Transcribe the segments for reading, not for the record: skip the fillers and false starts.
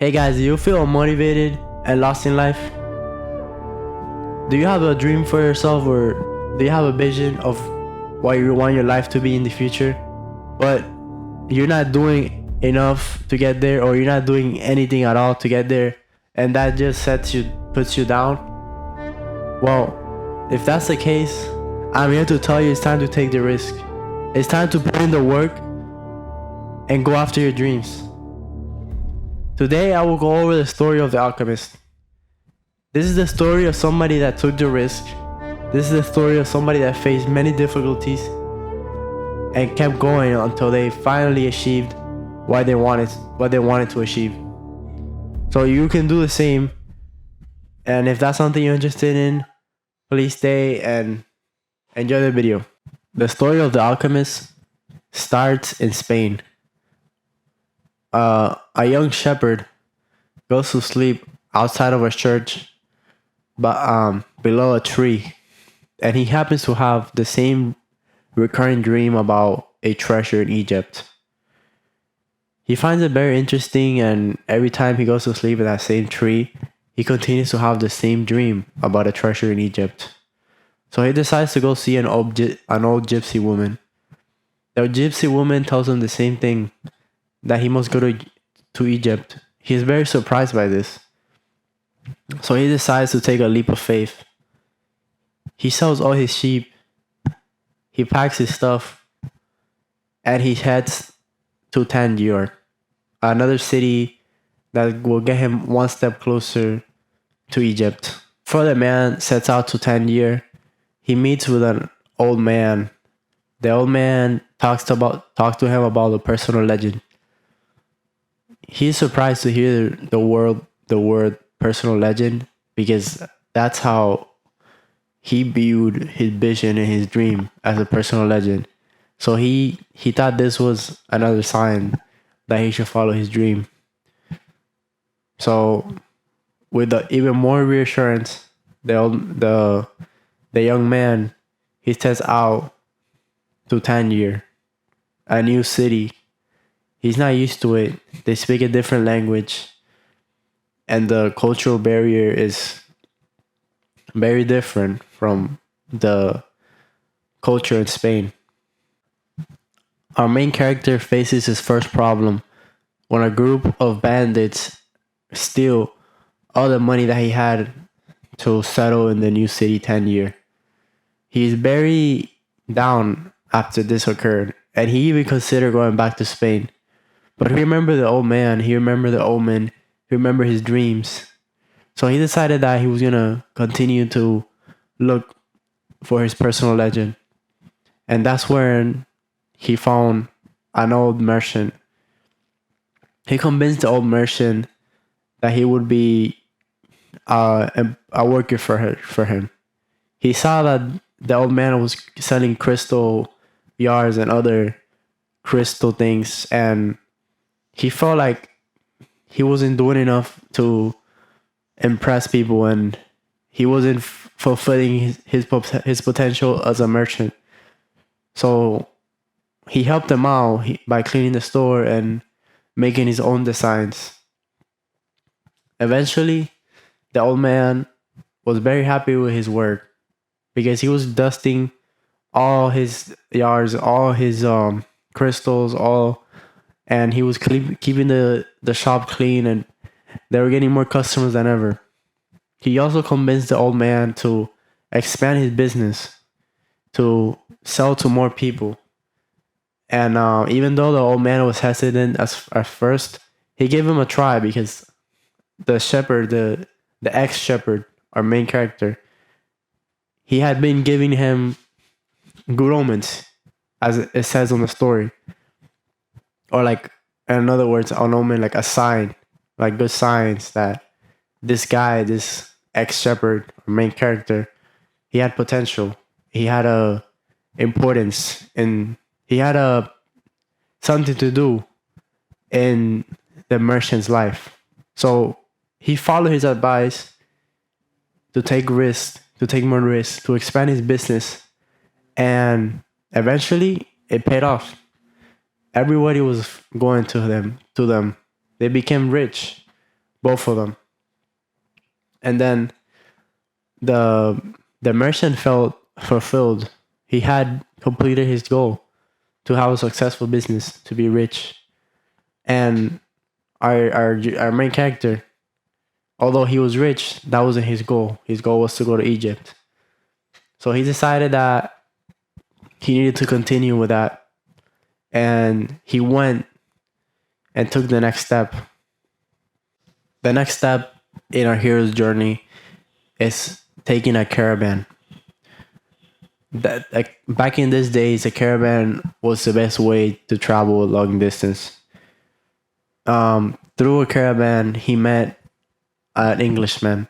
Hey guys, do you feel unmotivated and lost in life? Do you have a dream for yourself, or do you have a vision of what you want your life to be in the future, but you're not doing enough to get there, or you're not doing anything at all to get there, and that just puts you down? Well, if that's the case, I'm here to tell you it's time to take the risk. It's time to put in the work and go after your dreams. Today I will go over the story of the alchemist. This is the story of somebody that took the risk. This is the story of somebody that faced many difficulties and kept going until they finally achieved what they wanted to achieve. So you can do the same. And if that's something you're interested in, please stay and enjoy the video. The story of the alchemist starts in Spain. A young shepherd goes to sleep outside of a church, but below a tree, and he happens to have the same recurring dream about a treasure in Egypt. He finds it very interesting, and every time he goes to sleep in that same tree, he continues to have the same dream about a treasure in Egypt. So he decides to go see an old gypsy woman. The gypsy woman tells him the same thing, that he must go to Egypt. He is very surprised by this. So he decides to take a leap of faith. He sells all his sheep, he packs his stuff, and he heads to Tangier, another city that will get him one step closer to Egypt. Before the man sets out to Tangier, he meets with an old man. The old man talks to him about the personal legend. He's surprised to hear the word personal legend, because that's how he viewed his vision and his dream, as a personal legend. So he thought this was another sign that he should follow his dream. So with even more reassurance, the young man, he sets out to Tangier, a new city. He's not used to it. They speak a different language, and the cultural barrier is very different from the culture in Spain. Our main character faces his first problem when a group of bandits steal all the money that he had to settle in the new city Tangier. He's very down after this occurred, and he even considered going back to Spain. But he remembered the old man, he remembered the omen, he remembered his dreams. So he decided that he was going to continue to look for his personal legend. And that's when he found an old merchant. He convinced the old merchant that he would be a worker for him. He saw that the old man was selling crystal jars and other crystal things, and he felt like he wasn't doing enough to impress people, and he wasn't fulfilling his potential as a merchant. So he helped him out by cleaning the store and making his own designs. Eventually, the old man was very happy with his work, because he was dusting all his jars, all his crystals, and he was keeping the shop clean, and they were getting more customers than ever. He also convinced the old man to expand his business, to sell to more people. And even though the old man was hesitant at first, he gave him a try, because the shepherd, the ex-shepherd, our main character, he had been giving him good omens, as it says on the story. Or like, in other words, an omen, like a sign, like good signs that this guy, this ex-shepherd, main character, he had potential. He had a importance, and he had something to do in the merchant's life. So he followed his advice to take risks, to take more risks, to expand his business, and eventually it paid off. Everybody was going to them. They became rich. both of them. And then the merchant felt fulfilled. He had completed his goal to have a successful business, to be rich. And our main character, although he was rich, that wasn't his goal. His goal was to go to Egypt. So he decided that he needed to continue with that. And he went and took the next step. The next step in our hero's journey is taking a caravan. That, like, back in these days, a caravan was the best way to travel a long distance. Through a caravan, he met an Englishman.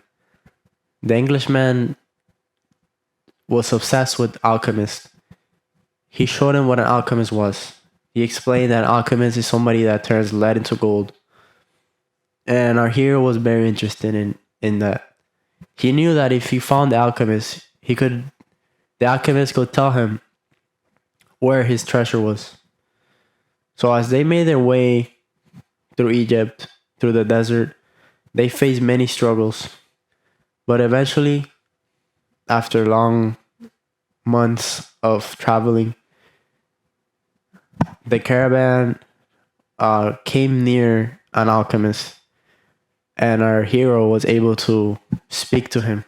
The Englishman was obsessed with alchemists. He showed him what an alchemist was. He explained that an alchemist is somebody that turns lead into gold. And our hero was very interested in that. He knew that if he found the alchemist, the alchemist could tell him where his treasure was. So as they made their way through Egypt, through the desert, they faced many struggles. But eventually, after long months of traveling, the caravan came near an alchemist, and our hero was able to speak to him.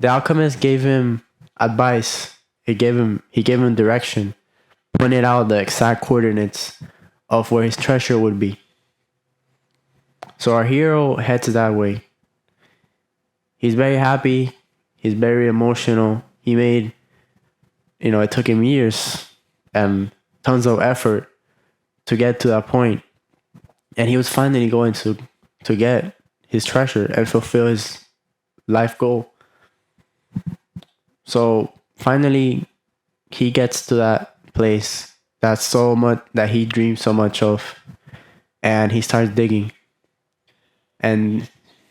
The alchemist gave him advice. He gave him direction, pointed out the exact coordinates of where his treasure would be. So our hero heads that way. He's very happy. He's very emotional. He made, it took him years and tons of effort to get to that point. And he was finally going to get his treasure and fulfill his life goal. So finally, he gets to that place that he dreamed so much of, and he starts digging. And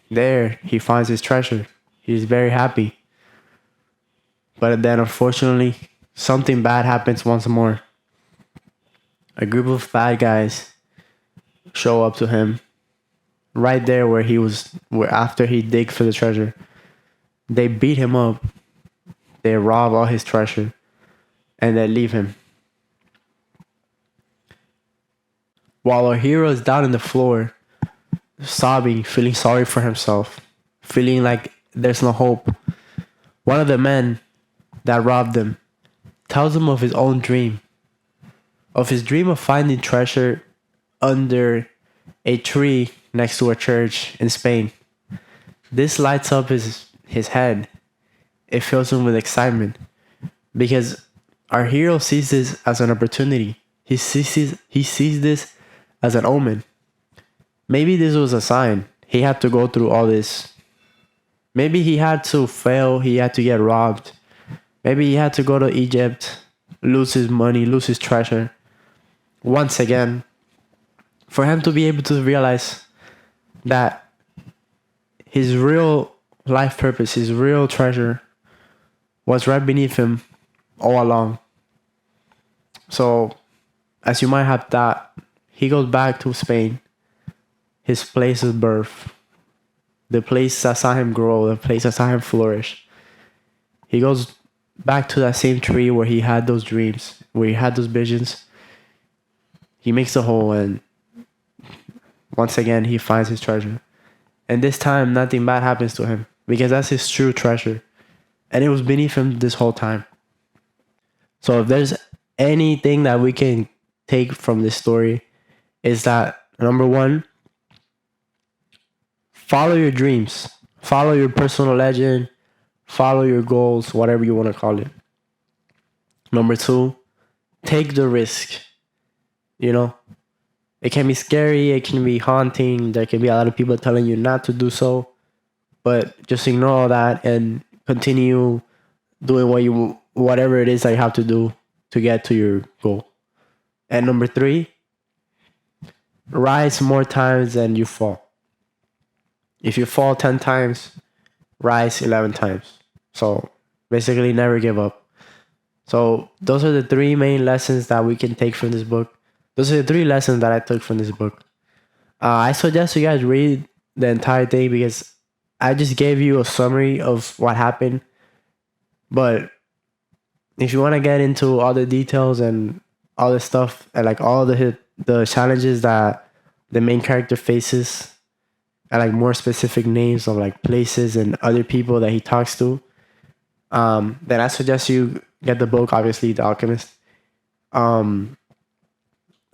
there he finds his treasure. He's very happy. But then, unfortunately, something bad happens once more. A group of bad guys show up to him right there where after he digged for the treasure. They beat him up. They rob all his treasure, and they leave him. While our hero is down on the floor, sobbing, feeling sorry for himself, feeling like there's no hope, one of the men that robbed him tells him of his own dream, of his dream of finding treasure under a tree next to a church in Spain. This lights up his head. It fills him with excitement because our hero sees this as an opportunity. He sees this as an omen. Maybe this was a sign. He had to go through all this. Maybe he had to fail. He had to get robbed. Maybe he had to go to Egypt, lose his money, lose his treasure once again, for him to be able to realize that his real life purpose, his real treasure, was right beneath him all along. So, as you might have thought, he goes back to Spain, his place of birth, the place that saw him grow, the place that saw him flourish. He goes back to that same tree where he had those dreams, where he had those visions. He makes the hole, and once again, he finds his treasure. And this time, nothing bad happens to him, because that's his true treasure. And it was beneath him this whole time. So if there's anything that we can take from this story, is that, number one, follow your dreams. Follow your personal legend. Follow your goals, whatever you want to call it. Number two, take the risk. It can be scary. It can be haunting. There can be a lot of people telling you not to do so. But just ignore all that and continue doing whatever it is that you have to do to get to your goal. And number three, rise more times than you fall. If you fall 10 times, rise 11 times. So basically, never give up. So those are the three main lessons that we can take from this book. Those are the three lessons that I took from this book. I suggest you guys read the entire thing because I just gave you a summary of what happened. But if you want to get into all the details and all the stuff and like all the challenges that the main character faces and like more specific names of like places and other people that he talks to, then I suggest you get the book, obviously, The Alchemist. Um,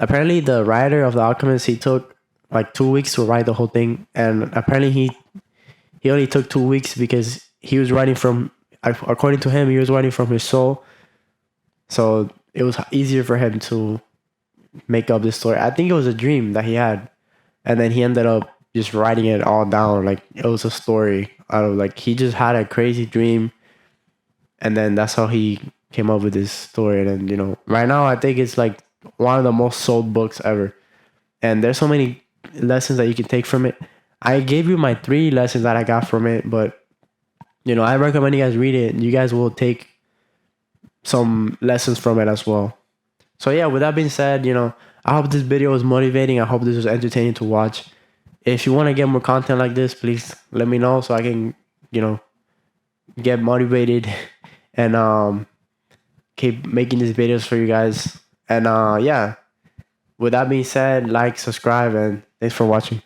Apparently, the writer of The Alchemist, he took like 2 weeks to write the whole thing, and apparently he only took 2 weeks because he was writing from, according to him, he was writing from his soul, so it was easier for him to make up this story. I think it was a dream that he had, and then he ended up just writing it all down. Like it was a story out of like he just had a crazy dream, and then that's how he came up with this story. And then right now I think it's like one of the most sold books ever, and there's so many lessons that you can take from it. I gave you my 3 lessons that I got from it, but I recommend you guys read it. You guys will take some lessons from it as well. So yeah, with that being said, I hope this video was motivating. I hope this was entertaining to watch. If you want to get more content like this, please let me know so I can, get motivated and keep making these videos for you guys. And yeah, with that being said, like, subscribe, and thanks for watching.